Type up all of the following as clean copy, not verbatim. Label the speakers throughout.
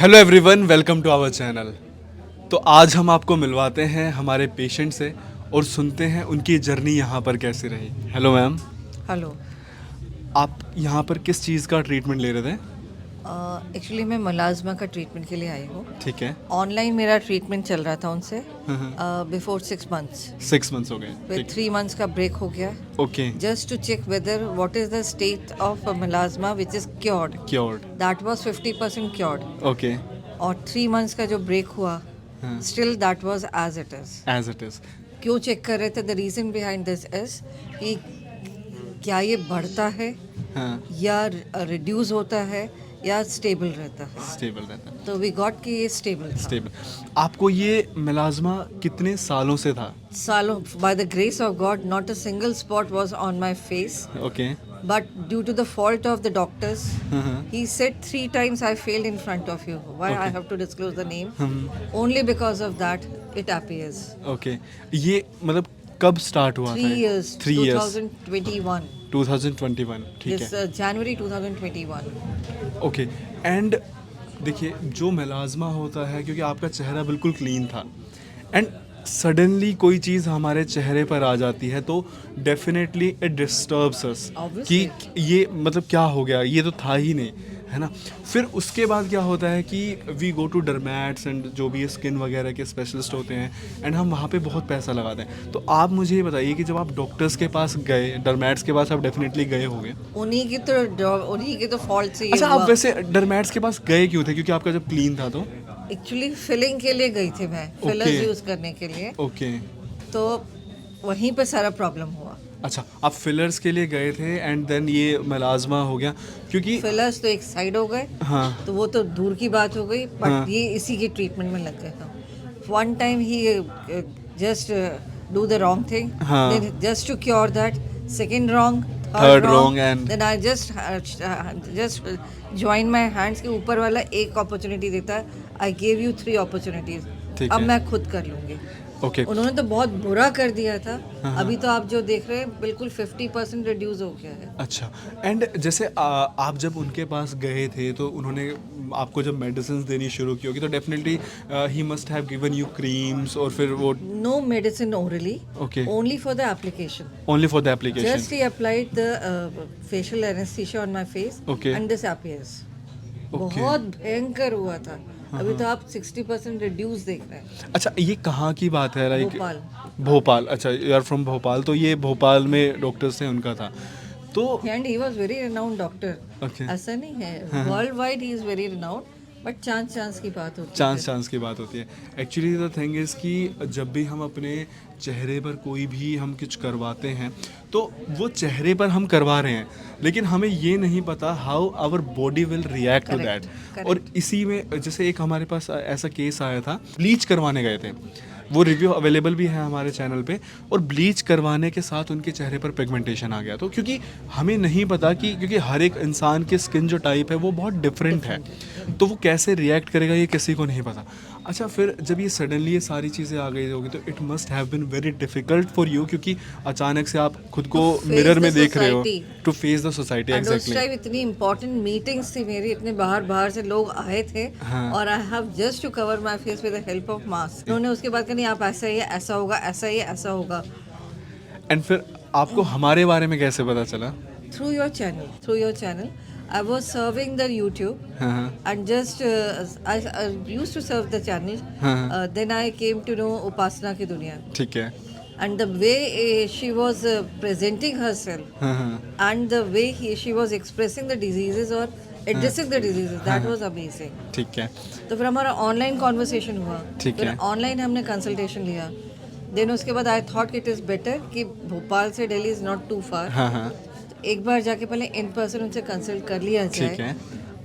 Speaker 1: Hello everyone, welcome to our channel. तो आज हम आपको मिलवाते हैं हमारे पेशेंट से और सुनते हैं उनकी जर्नी यहाँ पर कैसी रही। Hello ma'am,
Speaker 2: hello.
Speaker 1: आप यहाँ पर किस चीज़ का ट्रीटमेंट ले रहे थे?
Speaker 2: एक्चुअली मैं मलाजमा का ट्रीटमेंट के लिए आई हूँ।
Speaker 1: ठीक है।
Speaker 2: ऑनलाइन मेरा ट्रीटमेंट चल रहा था उनसे बिफोर 6 मंथ्स।
Speaker 1: 6 मंथ्स हो गए।
Speaker 2: फिर
Speaker 1: ठीक।
Speaker 2: 3 मंथ्स का ब्रेक हो गया
Speaker 1: okay.
Speaker 2: Just to check whether what is the state of melasma which is cured.
Speaker 1: Cured.
Speaker 2: That was 50% cured.
Speaker 1: Okay.
Speaker 2: और 3 मंथ्स का जो ब्रेक हुआ
Speaker 1: हाँ।
Speaker 2: Still that was as it is.
Speaker 1: As it is.
Speaker 2: क्यों check कर रहे थे? The reason behind this is कि क्या ये बढ़ता है
Speaker 1: हाँ।
Speaker 2: या रिड्यूस होता है या स्टेबल रहता है।
Speaker 1: स्टेबल रहता है।
Speaker 2: तो वी गॉट कि ये स्टेबल था।
Speaker 1: स्टेबल। आपको ये मिलाजमा कितने सालों से था?
Speaker 2: सालों, by the grace of God not a single spot was on my face,
Speaker 1: okay.
Speaker 2: but due to the fault of the doctors,
Speaker 1: Uh-huh.
Speaker 2: he said 3 times I failed in front of you. Why I
Speaker 1: Okay.
Speaker 2: have to disclose the name? Only because of that it appears.
Speaker 1: Okay. ये मतलब कब start हुआ था?
Speaker 2: 3 years,
Speaker 1: 3 years।
Speaker 2: 2021.
Speaker 1: 2021। ठीक
Speaker 2: This
Speaker 1: है।
Speaker 2: January 2021.
Speaker 1: Okay. And देखिए, जो मेलाज़मा होता है, क्योंकि आपका चेहरा बिल्कुल क्लीन था एंड सडनली कोई चीज़ हमारे चेहरे पर आ जाती है तो डेफिनेटली इट डिस्टर्ब्स अस कि
Speaker 2: Obviously.
Speaker 1: ये मतलब क्या हो गया, ये तो था ही नहीं, है ना। फिर उसके बाद क्या होता है कि वी गो टू डरमैट्स एंड जो भी स्किन वगैरह के स्पेशलिस्ट होते हैं एंड हम वहाँ पे बहुत पैसा लगाते हैं। तो आप मुझे ये बताइए कि जब आप डॉक्टर्स के पास गए, डरमैट्स के पास आप डेफिनेटली गए होंगे।
Speaker 2: उन्हीं की तो फॉल्ट से ये
Speaker 1: अच्छा,
Speaker 2: हुआ।
Speaker 1: आप वैसे डरमैट्स के पास गए क्यों थे? क्योंकि आपका जब क्लीन था तो?
Speaker 2: एक्चुअली फिलिंग के लिए गई थी मैं, फिलर्स
Speaker 1: Okay.
Speaker 2: यूज करने के लिए।
Speaker 1: ओके।
Speaker 2: तो वहीं पे सारा प्रॉब्लम हुआ।
Speaker 1: अच्छा, आप फिलर्स के लिए गए थे एंड देन ये मेलाज़मा हो गया क्योंकि
Speaker 2: फिलर्स तो एक साइड हो गए,
Speaker 1: हाँ।
Speaker 2: तो वो तो दूर की बात हो गई, बट
Speaker 1: हाँ।
Speaker 2: ये इसी के ट्रीटमेंट में लग गए था। वन टाइम ही just do the wrong thing,
Speaker 1: हाँ।
Speaker 2: Then just to cure that second wrong,
Speaker 1: Third wrong and-
Speaker 2: then I just join my hands के ऊपर वाला एक अपॉर्चुनिटी देता है, आई गिव यू 3 अपॉर्चुनिटीज,
Speaker 1: ठीक
Speaker 2: अब
Speaker 1: है।
Speaker 2: मैं खुद कर लूंगी।
Speaker 1: ओके।
Speaker 2: उन्होंने तो बहुत बुरा कर दिया था।
Speaker 1: हाँ।
Speaker 2: अभी तो आप जो देख रहे हैं बिल्कुल 50% रिड्यूस हो गया है।
Speaker 1: अच्छा। एंड जैसे आप जब उनके पास गए थे तो उन्होंने आपको जब मेडिसिन देनी शुरू की होगी तो definitely he must have given you creams और फिर वो
Speaker 2: No medicine orally.
Speaker 1: Okay.
Speaker 2: Only for the application.
Speaker 1: Only for the application.
Speaker 2: Just he applied the facial anesthesia on my face.
Speaker 1: Okay.
Speaker 2: And this appears.
Speaker 1: Okay.
Speaker 2: बहुत भयंकर हुआ था। अभी तो आप 60% रिड्यूस देख रहे हैं।
Speaker 1: अच्छा, ये कहाँ की बात है? लाइक
Speaker 2: भोपाल।
Speaker 1: भोपाल। अच्छा, यू आर फ्रॉम भोपाल। तो ये भोपाल में डॉक्टर्स थे, उनका था तो
Speaker 2: and he was very renowned doctor.
Speaker 1: Okay.
Speaker 2: ऐसा नहीं है, world wide he is very renowned, but chance की बात होती है।
Speaker 1: चांस की बात होती है। एक्चुअली द थिंग इज़ कि जब भी हम अपने चेहरे पर कोई भी हम कुछ करवाते हैं तो वो चेहरे पर हम करवा रहे हैं, लेकिन हमें ये नहीं पता how our body will react to that.
Speaker 2: Correct.
Speaker 1: और इसी में जैसे एक हमारे पास ऐसा केस आया था, ब्लीच करवाने गए थे, वो रिव्यू अवेलेबल भी है हमारे चैनल पे, और ब्लीच करवाने के साथ उनके चेहरे पर पिगमेंटेशन आ गया। तो क्योंकि हमें नहीं पता कि क्योंकि हर एक इंसान की स्किन जो टाइप है वो बहुत डिफरेंट है, तो वो कैसे रिएक्ट करेगा ये किसी को नहीं पता। अच्छा, फिर जब ये सडनली ये सारी चीज़ें आ गई होगी तो it must have been very difficult for you, क्योंकि अचानक से आप खुद को
Speaker 2: face
Speaker 1: मिरर में
Speaker 2: the
Speaker 1: देख रहे हो,
Speaker 2: society.
Speaker 1: To face the society.
Speaker 2: And उस
Speaker 1: एग्जैक्टली।
Speaker 2: टाइम इतनी इंपॉर्टेंट मीटिंग्स थी मेरी, इतने बाहर से लोग आए थे।
Speaker 1: हाँ।
Speaker 2: और I have just to cover my face with the help of mask. उन्होंने उसके बाद कहा नहीं, आप ऐसा ही है, ऐसा होगा, ऐसा ही है, ऐसा होगा।
Speaker 1: एंड फिर आपको हमारे बारे में कैसे पता चला?
Speaker 2: Through your channel I was serving the YouTube
Speaker 1: हाँ।
Speaker 2: and just I used to serve the channel.
Speaker 1: हाँ।
Speaker 2: Then I came to know Upasana ki duniya,
Speaker 1: ठीक है।
Speaker 2: and the way she was presenting herself,
Speaker 1: हाँ।
Speaker 2: and the way she was expressing the diseases or addressing the diseases, that was amazing.
Speaker 1: ठीक है।
Speaker 2: तो फिर हमारा online conversation हुआ,
Speaker 1: ठीक
Speaker 2: फिर
Speaker 1: है।
Speaker 2: ऑनलाइन हमने कंसल्टेशन लिया। देन उसके बाद I thought it is better कि भोपाल से दिल्ली इज़ नॉट टू फार,
Speaker 1: हाँ। हाँ।
Speaker 2: एक बार जाके पहले इन पर्सन उनसे कंसल्ट कर लिया
Speaker 1: ठीक
Speaker 2: जाए
Speaker 1: है।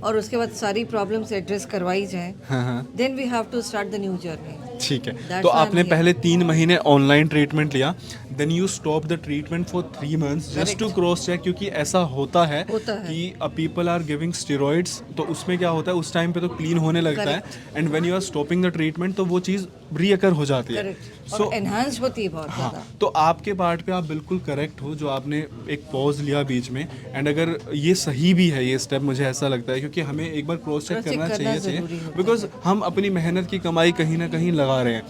Speaker 2: और उसके बाद सारी प्रॉब्लम्स एड्रेस करवाई जाए।
Speaker 1: हाँ। हाँ।
Speaker 2: Then we have to start the new journey.
Speaker 1: ठीक है,
Speaker 2: That's
Speaker 1: तो
Speaker 2: why I'm
Speaker 1: आपने
Speaker 2: here.
Speaker 1: पहले 3 महीने ऑनलाइन ट्रीटमेंट लिया, then you stop the treatment for 3 months just to cross check, क्योंकि ऐसा होता है
Speaker 2: होता है।
Speaker 1: कि पीपल आर गिविंग स्टेरॉइड्स, तो उसमें क्या होता है उस टाइम पे तो क्लीन होने लगता है, and when you are stopping the treatment तो वो चीज़ रीअकर हो जाती है।
Speaker 2: करेक्ट,
Speaker 1: सो
Speaker 2: और एनहांस होती है बहुत
Speaker 1: हाँ,
Speaker 2: ज़्यादा।
Speaker 1: तो आपके पार्ट पे आप बिल्कुल करेक्ट हो जो आपने एक पॉज लिया बीच में, एंड अगर ये सही भी है ये स्टेप, मुझे ऐसा लगता है क्योंकि हमें एक बार क्रॉस चेक
Speaker 2: Cross check
Speaker 1: करना
Speaker 2: करना
Speaker 1: चाहिए
Speaker 2: ज़रूरी होता
Speaker 1: बिकॉज हम अपनी मेहनत की कमाई कहीं ना कहीं लगा रहे हैं।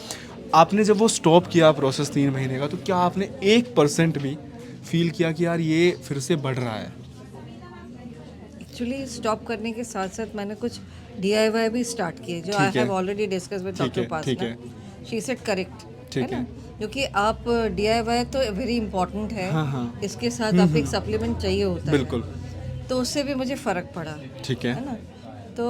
Speaker 1: आपने जब वो स्टॉप किया प्रोसेस 3 महीने का, तो क्या आपने 1% भी फील किया कि यार ये फिर से बढ़ रहा है?
Speaker 2: एक्चुअली स्टॉप करने के साथ साथ मैंने कुछ DIY भी स्टार्ट किए, जो आई
Speaker 1: ठीक है।
Speaker 2: हैव ऑलरेडी डिस्कस विद
Speaker 1: ठीक है,
Speaker 2: डॉक्टर
Speaker 1: ठीक
Speaker 2: पासना। शी सेड करेक्ट,
Speaker 1: ठीक
Speaker 2: है
Speaker 1: है।
Speaker 2: ना, क्योंकि आप DIY तो वेरी इंपॉर्टेंट है,
Speaker 1: हाँ, हाँ।
Speaker 2: इसके साथ आपको एक सप्लीमेंट चाहिए होता है,
Speaker 1: बिल्कुल,
Speaker 2: तो उससे भी मुझे फ़र्क पड़ा,
Speaker 1: ठीक है।
Speaker 2: है ना। तो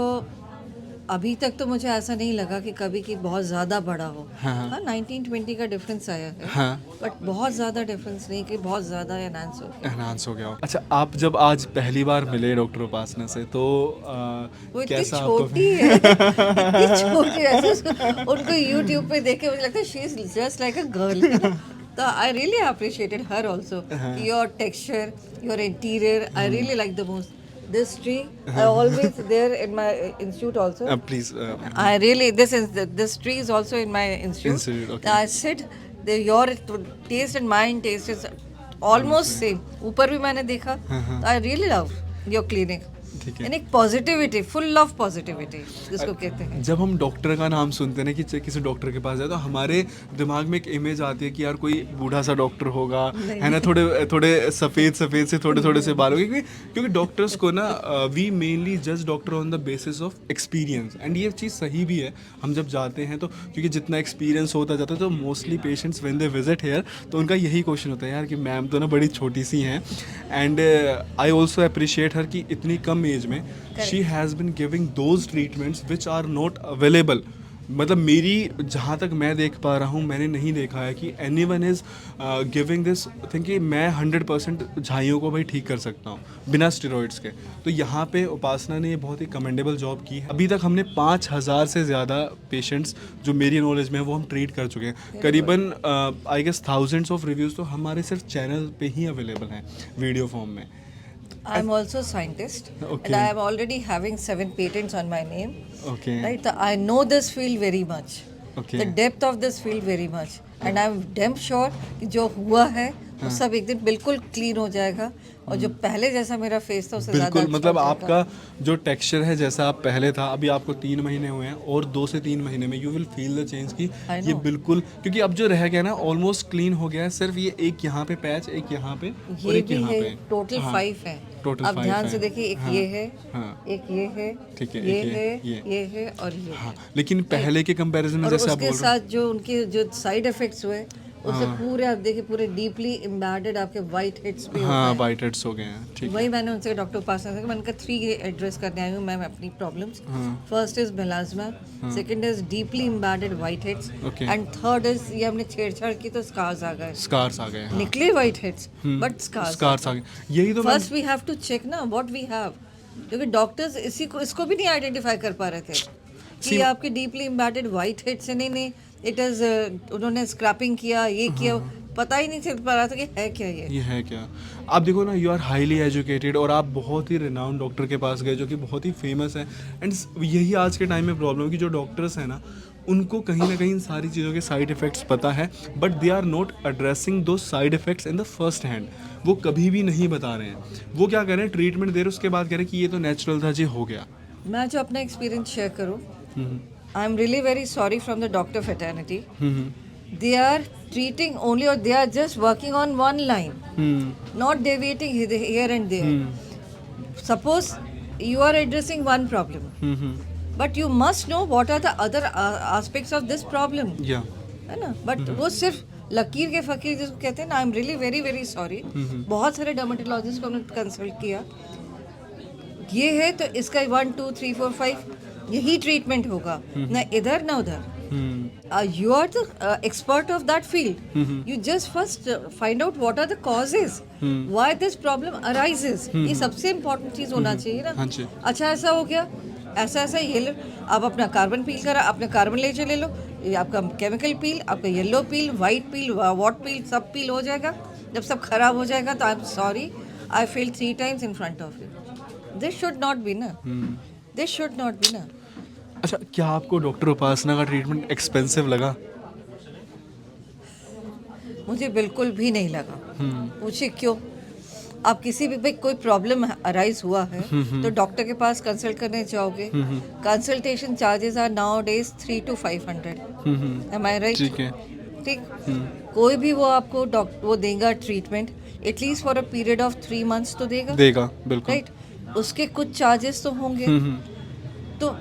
Speaker 2: अभी तक तो मुझे ऐसा नहीं लगा कि कभी कि बहुत ज़्यादा बड़ा हो।
Speaker 1: हाँ, हाँ।
Speaker 2: हाँ, 19-20 का डिफरेंस आया है,
Speaker 1: हाँ,
Speaker 2: बट बहुत ज़्यादा डिफरेंस नहीं कि बहुत ज़्यादा एनहांस हो।
Speaker 1: एनहांस हो गया हो। अच्छा, आप जब आज पहली बार मिले डॉक्टर उपासना से तो
Speaker 2: वो इतनी
Speaker 1: कैसा आपको
Speaker 2: छोटी है, इतनी छोटी है, उनको यूट्यूब पे देख के मुझे लगता है she is just like a girl. तो I really appreciated her also, your texture, your interior, I really like the most this tree. I always there in my institute also,
Speaker 1: please
Speaker 2: I really this tree is also in my institute.
Speaker 1: Institute, okay.
Speaker 2: I sit your taste and mine taste is almost same. ऊपर भी मैंने देखा, तो I really love your clinic.
Speaker 1: ठीक है।
Speaker 2: And एक positivity, full of positivity जिसको कहते हैं।
Speaker 1: जब हम डॉक्टर का नाम सुनते हैं ना कि किसी डॉक्टर के पास जाए, तो हमारे दिमाग में एक इमेज आती है कि यार कोई बूढ़ा सा डॉक्टर होगा, है ना, थोड़े थोड़े सफ़ेद से थोड़े से बाल होंगे, क्योंकि डॉक्टर्स को ना वी मेनली जज doctor on the basis of experience, and ये चीज़ सही भी है। हम जब जाते हैं तो क्योंकि जितना एक्सपीरियंस होता जाता है, तो mostly patients when they visit hair, तो उनका यही क्वेश्चन होता है यार कि मैम तो ना बड़ी छोटी सी हैं, and I also appreciate her कि इतनी कम एज में she has been giving those treatments which are not available. मतलब मेरी जहाँ तक मैं देख पा रहा हूँ, मैंने नहीं देखा है कि any one is giving this thing कि मैं 100% झाइयों को भाई ठीक कर सकता हूँ बिना स्टेरॉइड्स के। तो यहाँ पे उपासना ने ये बहुत ही कमेंडेबल जॉब की है। अभी तक हमने 5000 से ज़्यादा पेशेंट्स जो मेरी नॉलेज में है वो हम ट्रीट कर चुके हैं। करीबन I guess thousands of reviews तो हमारे सिर्फ चैनल पे ही अवेलेबल हैं वीडियो फॉर्म में।
Speaker 2: I am also a scientist,
Speaker 1: Okay.
Speaker 2: and I am already having 7 patents on my name.
Speaker 1: Okay,
Speaker 2: Right? So I know this field very much.
Speaker 1: Okay.
Speaker 2: The depth of this field very much. And I'm damn sure कि जो हुआ है वो सब एक दिन बिल्कुल clean हो जाएगा, और जो पहले जैसा मेरा फेस था उससे ज़्यादा
Speaker 1: बिल्कुल।
Speaker 2: अच्छा
Speaker 1: मतलब
Speaker 2: हो जाएगा।
Speaker 1: आपका जो टेक्सचर है जैसा आप पहले था, अभी आपको 3 महीने हुए हैं, और 2 से 3 महीने में you will feel the change की
Speaker 2: I
Speaker 1: ये
Speaker 2: know.
Speaker 1: बिल्कुल, क्योंकि अब जो रह गया ना ऑलमोस्ट क्लीन हो गया है, सिर्फ ये एक यहाँ पे पैच, एक यहाँ पे और
Speaker 2: ये
Speaker 1: एक
Speaker 2: भी
Speaker 1: यहाँ
Speaker 2: है,
Speaker 1: पे।
Speaker 2: टोटल
Speaker 1: हाँ,
Speaker 2: 5 है।
Speaker 1: total
Speaker 2: अब
Speaker 1: 5
Speaker 2: ध्यान
Speaker 1: है।
Speaker 2: से देखिए, एक
Speaker 1: हाँ,
Speaker 2: ये है,
Speaker 1: हाँ,
Speaker 2: एक ये है,
Speaker 1: ठीक है,
Speaker 2: ये
Speaker 1: एक
Speaker 2: है,
Speaker 1: ये
Speaker 2: ये है और ये
Speaker 1: हाँ। लेकिन पहले के कंपैरिजन में
Speaker 2: और
Speaker 1: जैसे आप
Speaker 2: उसके
Speaker 1: बोल रहे
Speaker 2: साथ जो उनके जो साइड इफेक्ट्स हुए उससे पूरे आप देखिए पूरे डीपली एम्बेडेड आपके वाइट हेड्स पे
Speaker 1: हो,
Speaker 2: होता
Speaker 1: हाँ,
Speaker 2: है।
Speaker 1: वाइट हेड्स हो गए हैं, ठीक है।
Speaker 2: वही मैंने उनसे डॉक्टर उपासना से मैंने कहा 3 एड्रेस करने आई हूँ मैम अपनी problems. First is melasma, second is deeply embedded white heads,
Speaker 1: Okay.
Speaker 2: And third is ये हमने छेड़छाड़ की तो स्कार्स आ गए,
Speaker 1: स्कार्स आ गए, हाँ,
Speaker 2: निकले वाइट हेड्स बट
Speaker 1: स्कार्स आ गए। यही तो मैं
Speaker 2: first we have to check ना व्हाट वी हैव, क्योंकि डॉक्टर्स इसको भी नहीं आइडेंटिफाई कर पा रहे थे कि आपके डीपली एम्बेडेड वाइट हेड से नहीं इट इज उन्होंने स्क्रैपिंग किया, ये किया, पता ही नहीं चल पा रहा था कि है क्या ये
Speaker 1: है क्या। आप देखो ना, यू आर हाईली एजुकेटेड और आप बहुत ही रिनाउंड डॉक्टर के पास गए जो कि बहुत ही फेमस है, एंड यही आज के टाइम में प्रॉब्लम है कि जो डॉक्टर्स हैं ना उनको कहीं ना कहीं इन सारी चीज़ों के साइड इफ़ेक्ट्स पता है, but they are not addressing दो side effects in the first hand. वो कभी भी नहीं बता रहे हैं, वो क्या कह रहे हैं, ट्रीटमेंट दे रहे हैं, उसके बाद कह रहे हैं कि ये तो नेचुरल था जी, हो गया।
Speaker 2: मैं जो अपना एक्सपीरियंस शेयर करूँ, I am really very sorry from the doctor fraternity, they are treating only or they are just working on one line, not deviating here and there. Suppose you are addressing one problem, but you must know what are the other aspects of this problem,
Speaker 1: या
Speaker 2: है ना। But वो सिर्फ लकीर के फकीर जिसको कहते हैं ना, I am really very very sorry. बहुत सारे डर्मेटोलॉजिस्ट को हमने कंसल्ट किया, ये है तो इसका 1 2 3 4 5 यही ट्रीटमेंट होगा, ना इधर ना उधर। You are the expert of that field. You just first find out what are the causes, why this problem arises. ये सबसे इम्पोर्टेंट चीज़ होना चाहिए ना।
Speaker 1: हाँ जी।
Speaker 2: अच्छा ऐसा हो गया, ऐसा ये लो, आप अपना कार्बन पील करा, अपने कार्बन ले चले लो, ये आपका केमिकल पील, आपका yellow peel, white peel, what peel, सब पील हो जाएगा। जब सब खराब हो जाएगा तो I am sorry, I fail 3 times in front of you. This should not be ना, दिस शुड नॉट बी ना।
Speaker 1: अच्छा, क्या आपको डॉक्टर उपासना का ट्रीटमेंट एक्सपेंसिव लगा?
Speaker 2: मुझे बिल्कुल भी नहीं लगा। पूछिए क्यों? आप किसी भी कोई प्रॉब्लम अराइज हुआ है तो डॉक्टर के पास कंसल्ट करने जाओगे, consultation charges are nowadays 3 to 500। Am I right?
Speaker 1: ठीक है।
Speaker 2: ठीक। कोई भी वो आपको वो देगा treatment, at least for a period of 3 months तो देगा,
Speaker 1: बिल्कुल।
Speaker 2: राइट? उसके कुछ चार्जेस तो होंगे। तो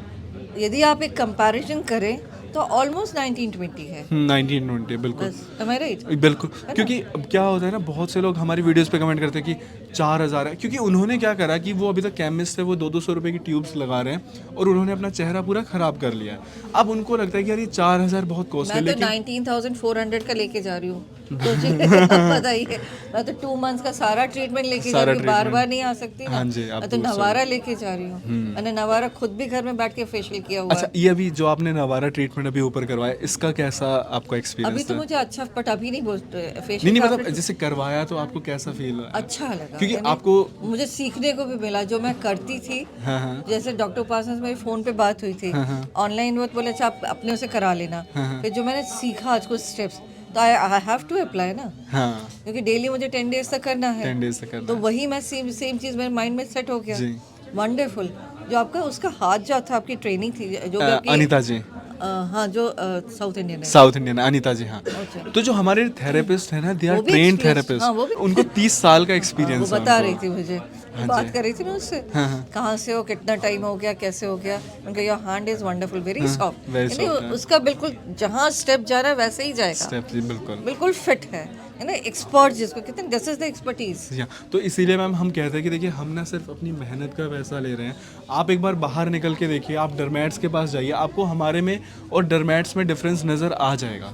Speaker 2: यदि आप एक कंपैरिजन करें तो ऑलमोस्ट 1920 है।
Speaker 1: 1920 बिल्कुल।
Speaker 2: M I right?
Speaker 1: बिल्कुल, क्योंकि अब क्या होता है ना, बहुत से लोग हमारी वीडियोस पे कमेंट करते हैं कि 4000 है, क्योंकि उन्होंने क्या करा कि वो अभी तक केमिस्ट है, वो 200 रुपए की ट्यूब्स लगा रहे हैं और उन्होंने अपना चेहरा पूरा खराब कर लिया है। अब उनको लगता है कि यार ये 4000 बहुत कॉस्टली,
Speaker 2: मैं तो
Speaker 1: लेकिन
Speaker 2: 19,400 का लेके जा रही हूँ। तो बताइए, मैं तो 2 months का सारा ट्रीटमेंट लेके जा रही हूँ, बार बार नहीं आ सकती ना।
Speaker 1: हाँ जी, आप
Speaker 2: मैं तो नवारा लेके जा रही हूँ। मैंने नवारा खुद भी घर में बैठ के फेशियल किया हुआ
Speaker 1: अच्छा,
Speaker 2: है।
Speaker 1: ये अभी जो आपने नवारा ट्रीटमेंट अभी ऊपर करवाया, इसका कैसा आपका एक्सपीरियंस
Speaker 2: अभी तो
Speaker 1: था?
Speaker 2: मुझे अच्छा, बट अभी नहीं फेशियल
Speaker 1: नहीं मतलब जैसे करवाया तो आपको कैसा फील?
Speaker 2: अच्छा लगा,
Speaker 1: क्योंकि
Speaker 2: यानी
Speaker 1: आपको
Speaker 2: मुझे सीखने को भी मिला जो मैं करती थी।
Speaker 1: हाँ।
Speaker 2: जैसे डॉक्टर उपासना से मेरी फोन पे बात हुई थी, ऑनलाइन वो बोले अच्छा आप अपने उसे करा लेना। फिर जो मैंने सीखा आज कुछ स्टेप्स, तो आई हैव टू अप्लाई ना,
Speaker 1: हाँ,
Speaker 2: क्योंकि डेली मुझे 10 days तक करना है।
Speaker 1: 10 days तक करना
Speaker 2: तो वही मैं सेम चीज मेरे माइंड में सेट हो गया।
Speaker 1: जी।
Speaker 2: वंडरफुल। जो आपका उसका हाथ जो था, आपकी ट्रेनिंग थी जो भी आपकी
Speaker 1: अनीता जी,
Speaker 2: हाँ, जो साउथ इंडियन है।
Speaker 1: साउथ इंडियन अनीता जी, हाँ।
Speaker 2: अच्छा।
Speaker 1: तो जो हमारे थेरेपिस्ट है ना, दे आर
Speaker 2: वो भी
Speaker 1: ट्रेन
Speaker 2: experienced,
Speaker 1: थेरेपिस्ट,
Speaker 2: हाँ, वो भी।
Speaker 1: उनको 30 साल का
Speaker 2: वो
Speaker 1: एक्सपीरियंस है
Speaker 2: बता
Speaker 1: उनको।
Speaker 2: रही थी मुझे, बात कर रही थी ना उससे, कहाँ से हो, कितना टाइम हो गया, कैसे हो गया। उनका your hand is wonderful, very soft,
Speaker 1: very
Speaker 2: यानी
Speaker 1: soft है।
Speaker 2: उसका बिल्कुल जहाँ स्टेप जा रहा है वैसे ही जाएगा,
Speaker 1: स्टेप जी, बिल्कुल।
Speaker 2: बिल्कुल फिट है ना। एक्सपर्ट जिसको कहते हैं, दिस इज द एक्सपर्टीज।
Speaker 1: या, तो इसीलिए मैम हम कहते हैं कि देखिए, हम ना सिर्फ अपनी मेहनत का पैसा ले रहे हैं। आप एक बार बाहर निकल के देखिए, आप डरमैट्स के पास जाइए, आपको हमारे में और डरमैट्स में डिफरेंस नज़र आ जाएगा।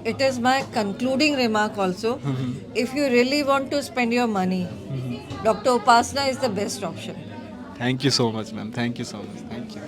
Speaker 2: It is my concluding remark also. If you really want to spend your money, Dr. Upasana is the best option.
Speaker 1: Thank you so much ma'am, thank you so much, thank you.